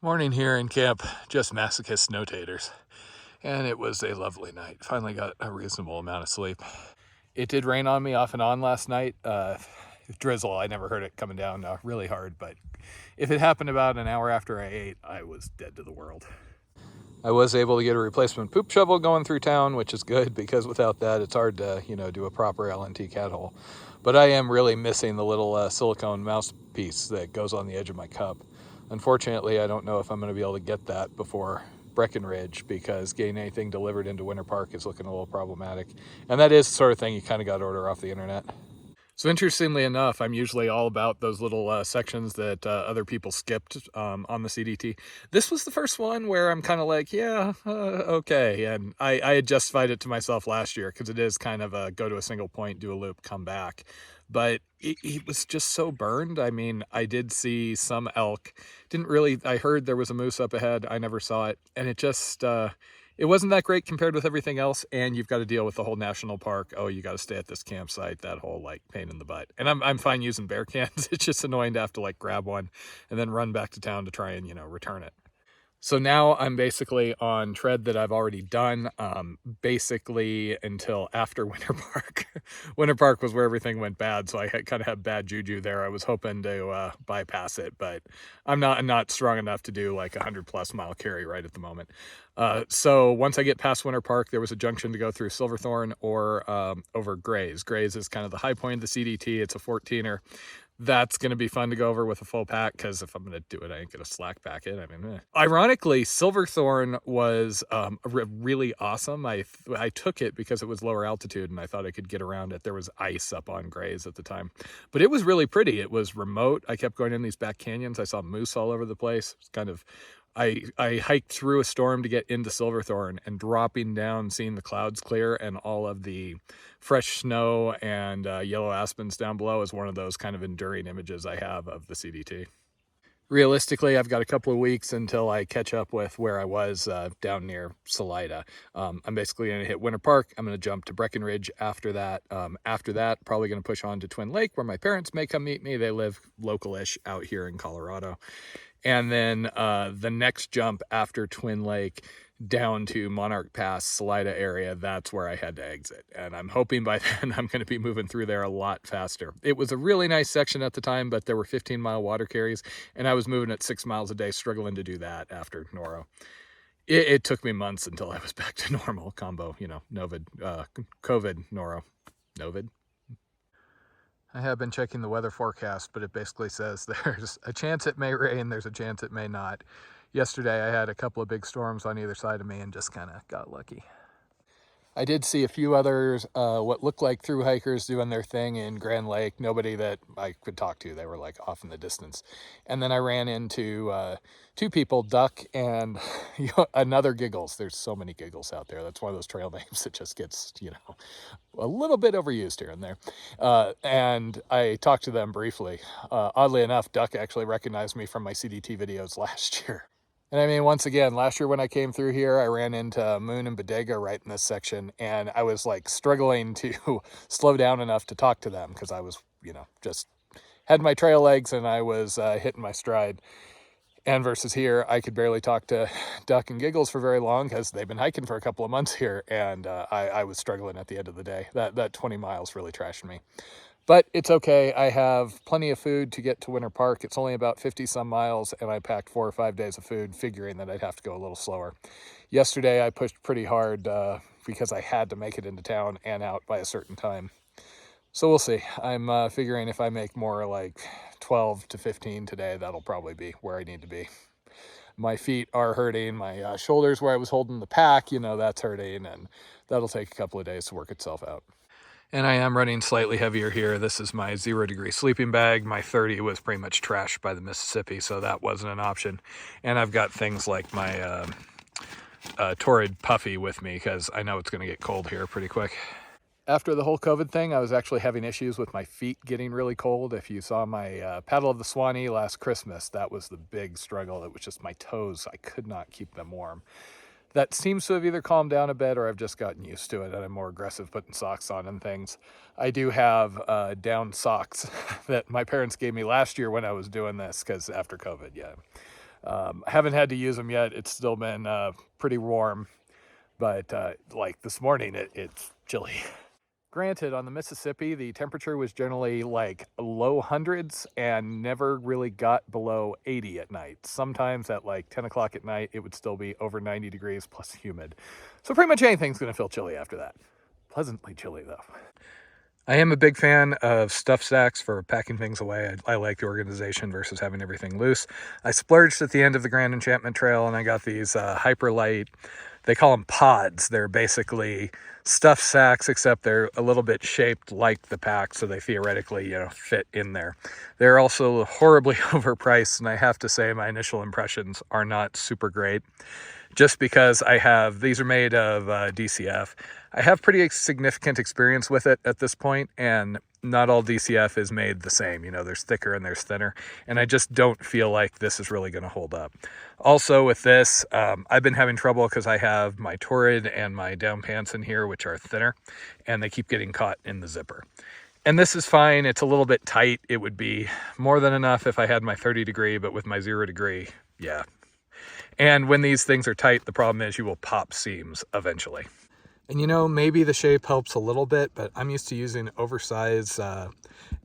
Morning here in camp, just masochist notators. And it was a lovely night. Finally got a reasonable amount of sleep. It did rain on me off and on last night. Drizzle, I never heard it coming down really hard, but if it happened about an hour after I ate, I was dead to the world. I was able to get a replacement poop shovel going through town, which is good because without that, it's hard to, do a proper LNT cat hole. But I am really missing the little silicone mouthpiece that goes on the edge of my cup. Unfortunately, I don't know if I'm going to be able to get that before Breckenridge because getting anything delivered into Winter Park is looking a little problematic. And that is the sort of thing you kind of got to order off the internet. So interestingly enough, I'm usually all about those little sections that other people skipped on the CDT. This was the first one where I'm kind of like, yeah, okay. And I had justified it to myself last year because it is kind of a go to a single point, do a loop, come back. But it was just so burned. I mean, I did see some elk. I heard there was a moose up ahead. I never saw it. And it just... it wasn't that great compared with everything else, and you've got to deal with the whole national park. Oh, you got to stay at this campsite, that whole like pain in the butt. And I'm fine using bear cans. It's just annoying to have to like grab one and then run back to town to try and, return it. So now I'm basically on tread that I've already done, basically until after Winter Park. Winter Park was where everything went bad, so I kind of had bad juju there. I was hoping to bypass it, but I'm not strong enough to do like 100+ mile carry right at the moment. So once I get past Winter Park, there was a junction to go through Silverthorne or over Grays. Grays is kind of the high point of the CDT. It's a 14er. That's going to be fun to go over with a full pack because if I'm going to do it, I ain't going to slack pack it. I mean, Ironically, Silverthorne was really awesome. I took it because it was lower altitude and I thought I could get around it. There was ice up on Grays at the time, but it was really pretty. It was remote. I kept going in these back canyons. I saw moose all over the place. It's kind of... I hiked through a storm to get into Silverthorne, and dropping down, seeing the clouds clear and all of the fresh snow and yellow aspens down below is one of those kind of enduring images I have of the CDT. Realistically, I've got a couple of weeks until I catch up with where I was down near Salida. I'm basically going to hit Winter Park. I'm going to jump to Breckenridge after that. Probably going to push on to Twin Lake, where my parents may come meet me. They live local-ish out here in Colorado. And then the next jump after Twin Lake down to Monarch Pass, Salida area, that's where I had to exit. And I'm hoping by then I'm going to be moving through there a lot faster. It was a really nice section at the time, but there were 15-mile water carries, and I was moving at 6 miles a day, struggling to do that after Noro. It took me months until I was back to normal combo, Novid, COVID, Noro, Novid. I have been checking the weather forecast, but it basically says there's a chance it may rain, there's a chance it may not. Yesterday I had a couple of big storms on either side of me and just kind of got lucky. I did see a few others, what looked like thru hikers doing their thing in Grand Lake. Nobody that I could talk to. They were like off in the distance. And then I ran into two people, Duck and another Giggles. There's so many Giggles out there. That's one of those trail names that just gets, a little bit overused here and there. And I talked to them briefly. Oddly enough, Duck actually recognized me from my CDT videos last year. And I mean, once again, last year when I came through here, I ran into Moon and Bodega right in this section, and I was like struggling to slow down enough to talk to them because I was, just had my trail legs and I was hitting my stride. And versus here, I could barely talk to Duck and Giggles for very long because they've been hiking for a couple of months here, and I was struggling at the end of the day. That 20 miles really trashed me. But it's okay. I have plenty of food to get to Winter Park. It's only about 50-some miles, and I packed 4 or 5 days of food, figuring that I'd have to go a little slower. Yesterday, I pushed pretty hard because I had to make it into town and out by a certain time. So we'll see. I'm figuring if I make more like 12 to 15 today, that'll probably be where I need to be. My feet are hurting. My shoulders where I was holding the pack, that's hurting, and that'll take a couple of days to work itself out. And I am running slightly heavier here. This is my 0-degree sleeping bag. My 30 was pretty much trashed by the Mississippi, so that wasn't an option. And I've got things like my Torrid Puffy with me because I know it's going to get cold here pretty quick. After the whole COVID thing, I was actually having issues with my feet getting really cold. If you saw my Paddle of the Swanee last Christmas, that was the big struggle. It was just my toes. I could not keep them warm. That seems to have either calmed down a bit or I've just gotten used to it and I'm more aggressive putting socks on and things. I do have down socks that my parents gave me last year when I was doing this because after COVID, yeah. I haven't had to use them yet. It's still been pretty warm, but like this morning, it's chilly. Granted, on the Mississippi, the temperature was generally like low hundreds and never really got below 80 at night. Sometimes at like 10 o'clock at night, it would still be over 90 degrees plus humid. So pretty much anything's going to feel chilly after that. Pleasantly chilly, though. I am a big fan of stuff sacks for packing things away. I like the organization versus having everything loose. I splurged at the end of the Grand Enchantment Trail and I got these Hyperlight, they call them pods. They're basically stuff sacks, except they're a little bit shaped like the pack, so they theoretically, fit in there. They're also horribly overpriced, and I have to say my initial impressions are not super great. Just because these are made of DCF. I have pretty significant experience with it at this point, and not all DCF is made the same. There's thicker and there's thinner, and I just don't feel like this is really going to hold up. Also with this, I've been having trouble because I have my Torrid and my down pants in here, which are thinner, and they keep getting caught in the zipper. And this is fine. It's a little bit tight. It would be more than enough if I had my 30 degree, but with my 0 degree, yeah. And when these things are tight, the problem is you will pop seams eventually. And maybe the shape helps a little bit, but I'm used to using oversized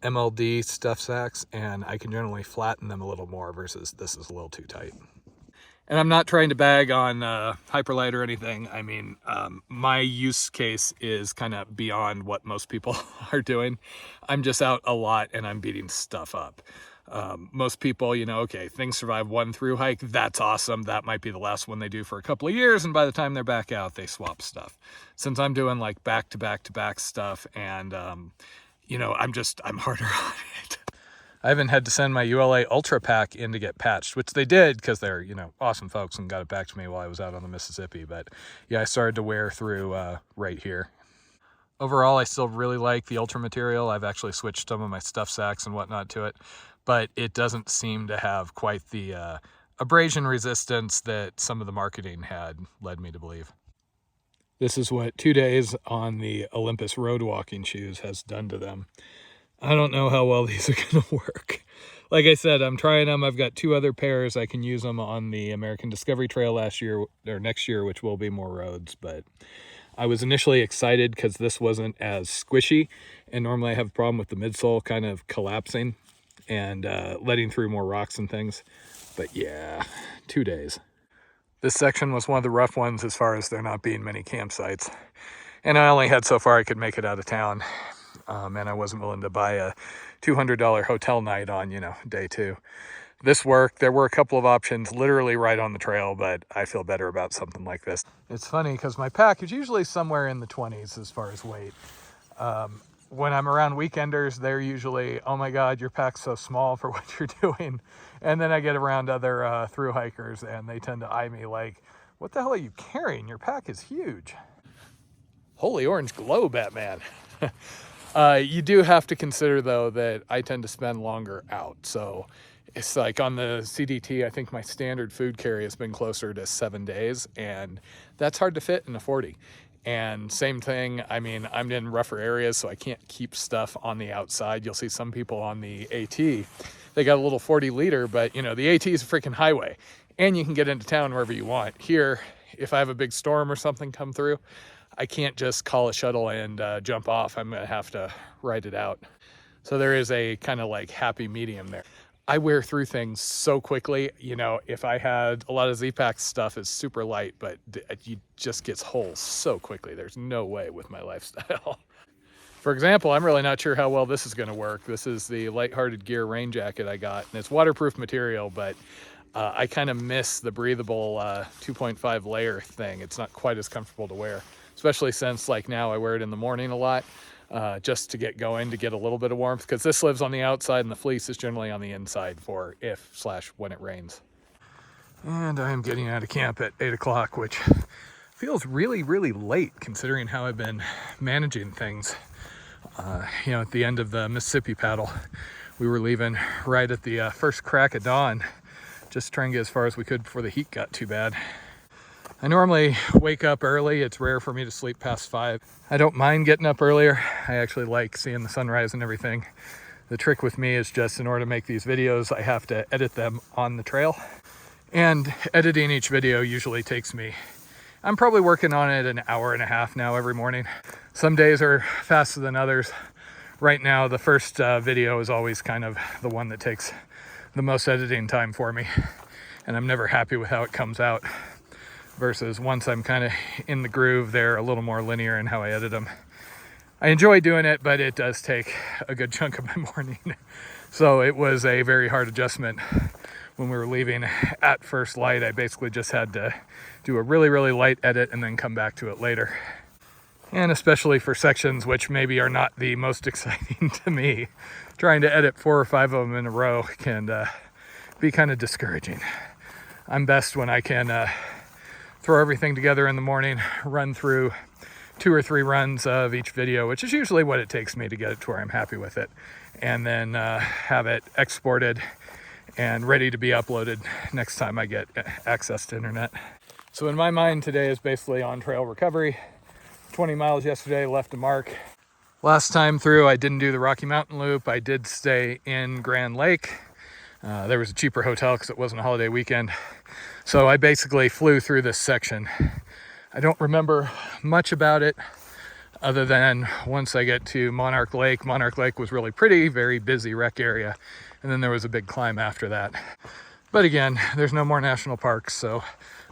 MLD stuff sacks, and I can generally flatten them a little more versus this is a little too tight. And I'm not trying to bag on Hyperlight or anything. I mean, my use case is kind of beyond what most people are doing. I'm just out a lot and I'm beating stuff up. Most people, okay, things survive one through hike. That's awesome. That might be the last one they do for a couple of years. And by the time they're back out, they swap stuff. Since I'm doing like back to back to back stuff and, I'm harder on it. I haven't had to send my ULA Ultra Pack in to get patched, which they did because they're, awesome folks and got it back to me while I was out on the Mississippi. But yeah, I started to wear through right here. Overall, I still really like the Ultra material. I've actually switched some of my stuff sacks and whatnot to it, but it doesn't seem to have quite the abrasion resistance that some of the marketing had led me to believe. This is what 2 days on the Olympus road walking shoes has done to them. I don't know how well these are going to work. Like I said, I'm trying them. I've got 2 other pairs. I can use them on the American Discovery Trail next year, which will be more roads. But I was initially excited because this wasn't as squishy. And normally I have a problem with the midsole kind of collapsing and letting through more rocks and things. But yeah, 2 days. This section was one of the rough ones as far as there not being many campsites. And I only had so far I could make it out of town. And I wasn't willing to buy a $200 hotel night on, day 2. This worked. There were a couple of options literally right on the trail, but I feel better about something like this. It's funny because my pack is usually somewhere in the 20s as far as weight. When I'm around weekenders, they're usually, oh my God, your pack's so small for what you're doing. And then I get around other thru hikers and they tend to eye me like, what the hell are you carrying? Your pack is huge. Holy orange glow, Batman. You do have to consider, though, that I tend to spend longer out. So it's like on the CDT, I think my standard food carry has been closer to 7 days, and that's hard to fit in a 40. And same thing, I mean, I'm in rougher areas, so I can't keep stuff on the outside. You'll see some people on the AT, they got a little 40 liter, but the AT is a freaking highway, and you can get into town wherever you want. Here, if I have a big storm or something come through, I can't just call a shuttle and jump off. I'm going to have to ride it out. So there is a kind of like happy medium there. I wear through things so quickly. If I had a lot of Z-Pack stuff, is super light, but it just gets holes so quickly. There's no way with my lifestyle. For example, I'm really not sure how well this is going to work. This is the Lighthearted Gear rain jacket I got, and it's waterproof material, but I kind of miss the breathable 2.5 layer thing. It's not quite as comfortable to wear. Especially since like now I wear it in the morning a lot just to get going, to get a little bit of warmth, because this lives on the outside and the fleece is generally on the inside for if/when it rains. And I am getting out of camp at 8 o'clock, which feels really, really late considering how I've been managing things. At the end of the Mississippi paddle, we were leaving right at the first crack of dawn, just trying to get as far as we could before the heat got too bad. I normally wake up early. It's rare for me to sleep past 5. I don't mind getting up earlier. I actually like seeing the sunrise and everything. The trick with me is just in order to make these videos, I have to edit them on the trail. And editing each video usually takes me, I'm probably working on it an hour and a half now every morning. Some days are faster than others. Right now, the first video is always kind of the one that takes the most editing time for me. And I'm never happy with how it comes out. Versus once I'm kind of in the groove, they're a little more linear in how I edit them. I enjoy doing it, but it does take a good chunk of my morning. So it was a very hard adjustment when we were leaving at first light. I basically just had to do a really, really light edit and then come back to it later. And especially for sections which maybe are not the most exciting to me, trying to edit 4 or 5 of them in a row can be kind of discouraging. I'm best when I can throw everything together in the morning, run through 2 or 3 runs of each video, which is usually what it takes me to get it to where I'm happy with it, and then have it exported and ready to be uploaded next time I get access to internet. So in my mind, today is basically on trail recovery. 20 miles yesterday, left a mark. Last time through, I didn't do the Rocky Mountain Loop. I did stay in Grand Lake. There was a cheaper hotel because it wasn't a holiday weekend. So I basically flew through this section. I don't remember much about it other than once I get to Monarch Lake. Monarch Lake was really pretty, very busy rec area. And then there was a big climb after that. But again, there's no more national parks. So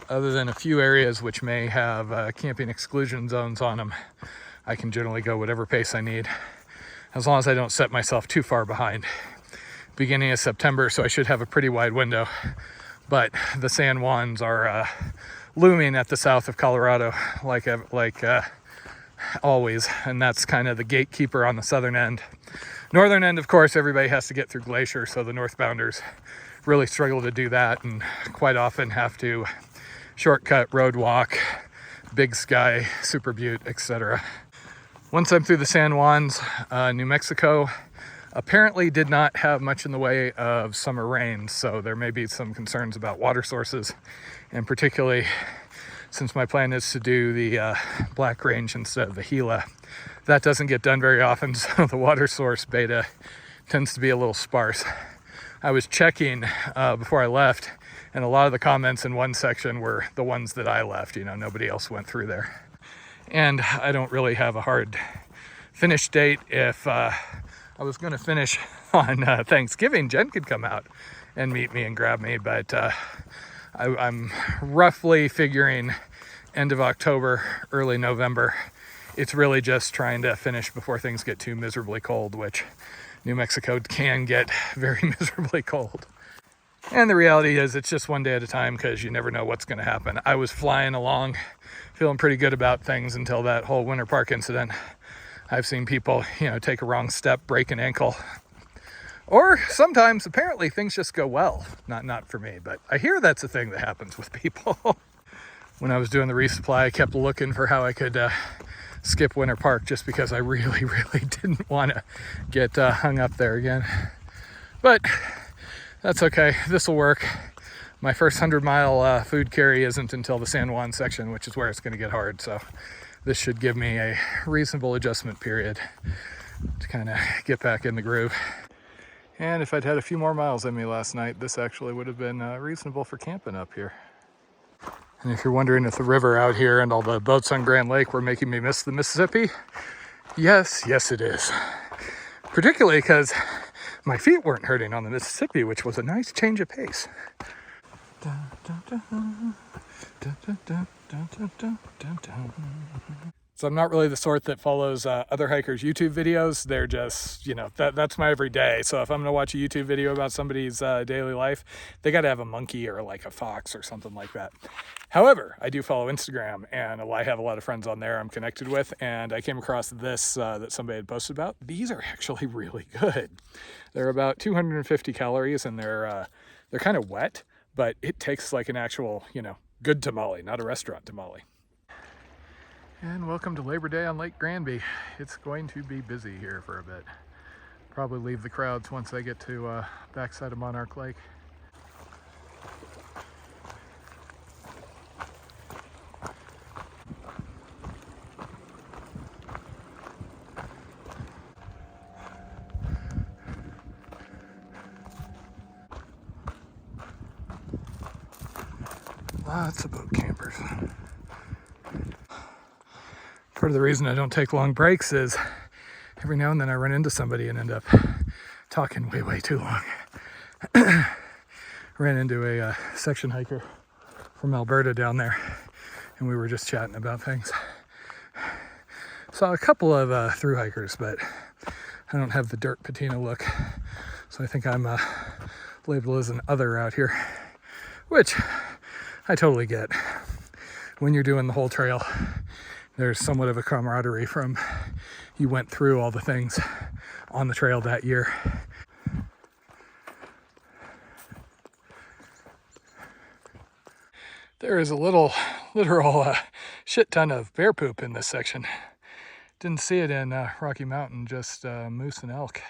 other than a few areas which may have camping exclusion zones on them, I can generally go whatever pace I need, as long as I don't set myself too far behind. Beginning of September, so I should have a pretty wide window. But the San Juans are looming at the south of Colorado, like always, and that's kind of the gatekeeper on the southern end. Northern end, of course, everybody has to get through Glacier, so the northbounders really struggle to do that, and quite often have to shortcut, road walk, Big Sky, Super Butte, etc. Once I'm through the San Juans, New Mexico apparently did not have much in the way of summer rains, so there may be some concerns about water sources, and particularly since my plan is to do the Black Range instead of the Gila. That doesn't get done very often, so the water source beta tends to be a little sparse. I was checking before I left, and a lot of the comments in one section were the ones that I left. You know, nobody else went through there. And I don't really have a hard finish date. If I was going to finish on Thanksgiving, Jen could come out and meet me and grab me, but I'm roughly figuring end of October, early November. It's really just trying to finish before things get too miserably cold, which New Mexico can get very miserably cold. And the reality is it's just one day at a time, because you never know what's going to happen. I was flying along, feeling pretty good about things until that whole Winter Park incident. I've seen people, take a wrong step, break an ankle. Or sometimes, apparently, things just go well. Not for me, but I hear that's a thing that happens with people. When I was doing the resupply, I kept looking for how I could skip Winter Park, just because I really, really didn't want to get hung up there again. But that's okay. This will work. My first 100-mile food carry isn't until the San Juan section, which is where it's going to get hard. So this should give me a reasonable adjustment period to kind of get back in the groove. And if I'd had a few more miles in me last night, this actually would have been reasonable for camping up here. And if you're wondering if the river out here and all the boats on Grand Lake were making me miss the Mississippi, yes it is. Particularly because my feet weren't hurting on the Mississippi, which was a nice change of pace. So I'm not really the sort that follows other hikers' YouTube videos. They're just, that's my everyday. So if I'm going to watch a YouTube video about somebody's daily life, they got to have a monkey or like a fox or something like that. However, I do follow Instagram, and I have a lot of friends on there I'm connected with, and I came across this that somebody had posted about. These are actually really good. They're about 250 calories, and they're kind of wet, but it tastes like an actual, good tamale, not a restaurant tamale. And welcome to Labor Day on Lake Granby. It's going to be busy here for a bit. Probably leave the crowds once I get to backside of Monarch Lake. Lots of boat campers. Part of the reason I don't take long breaks is every now and then I run into somebody and end up talking way too long. Ran into a section hiker from Alberta down there, and we were just chatting about things. Saw a couple of through hikers, but I don't have the dirt patina look, so I think I'm labeled as an other out here, which I totally get. When you're doing the whole trail, there's somewhat of a camaraderie from you went through all the things on the trail that year. There is a literal shit ton of bear poop in this section. Didn't see it in Rocky Mountain, just moose and elk.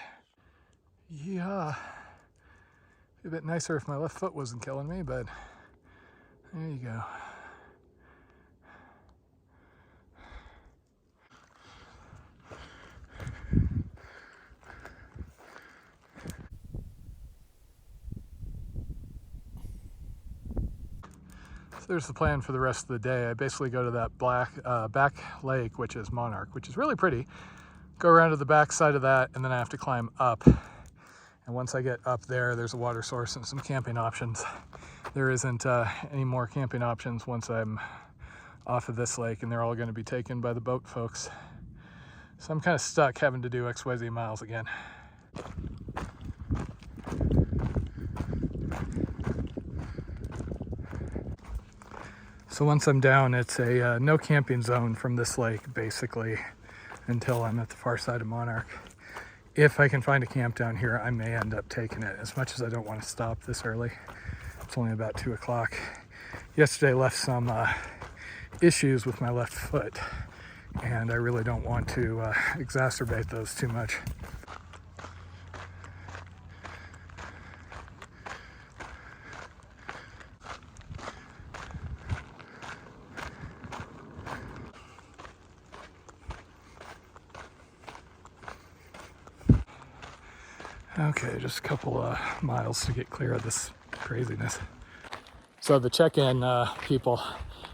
Yeah, be a bit nicer if my left foot wasn't killing me, but there you go. There's the plan for the rest of the day. I basically go to that back lake, which is Monarch, which is really pretty. Go around to the back side of that, and then I have to climb up. And once I get up there, there's a water source and some camping options. There isn't any more camping options once I'm off of this lake, and they're all going to be taken by the boat folks. So I'm kind of stuck having to do XYZ miles again. So once I'm down, it's a no camping zone from this lake, basically, until I'm at the far side of Monarch. If I can find a camp down here, I may end up taking it, as much as I don't want to stop this early. It's only about 2 o'clock. Yesterday left some issues with my left foot, and I really don't want to exacerbate those too much. Okay, just a couple miles to get clear of this craziness. So the check-in people,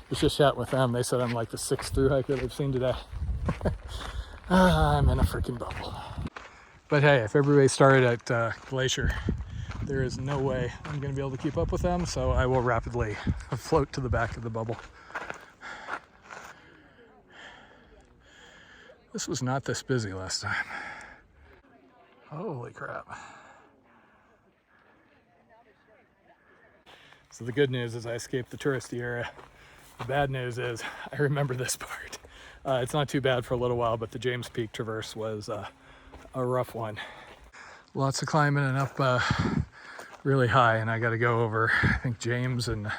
was just chatting with them. They said I'm like the 6th through hiker they've seen today. I'm in a freaking bubble. But hey, if everybody started at Glacier, there is no way I'm going to be able to keep up with them, so I will rapidly float to the back of the bubble. This was not this busy last time. Holy crap. So the good news is I escaped the touristy area. The bad news is I remember this part. It's not too bad for a little while, but the James Peak traverse was a rough one. Lots of climbing and up really high, and I got to go over, I think, James and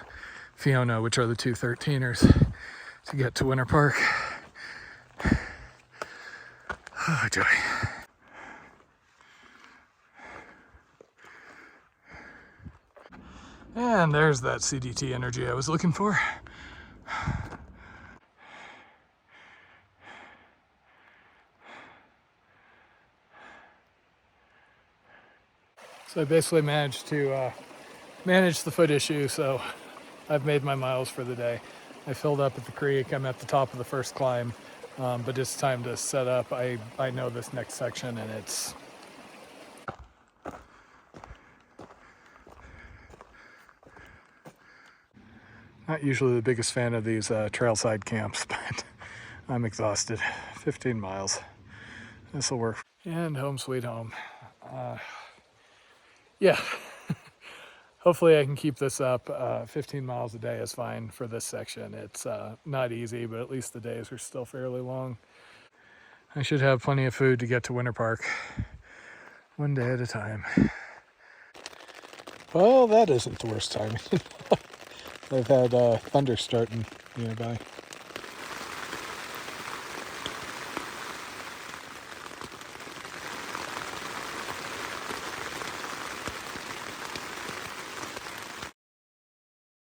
Fiona, which are the two 13ers, to get to Winter Park. Oh, joy. And there's that CDT energy I was looking for. So I basically managed to manage the foot issue, so I've made my miles for the day. I filled up at the creek. I'm at the top of the first climb, but it's time to set up. I know this next section, and it's not usually the biggest fan of these trailside camps, but I'm exhausted. 15 miles. This will work. And home sweet home. Yeah. Hopefully I can keep this up. 15 miles a day is fine for this section. It's not easy, but at least the days are still fairly long. I should have plenty of food to get to Winter Park. One day at a time. Well, that isn't the worst timing. I've had thunder starting nearby.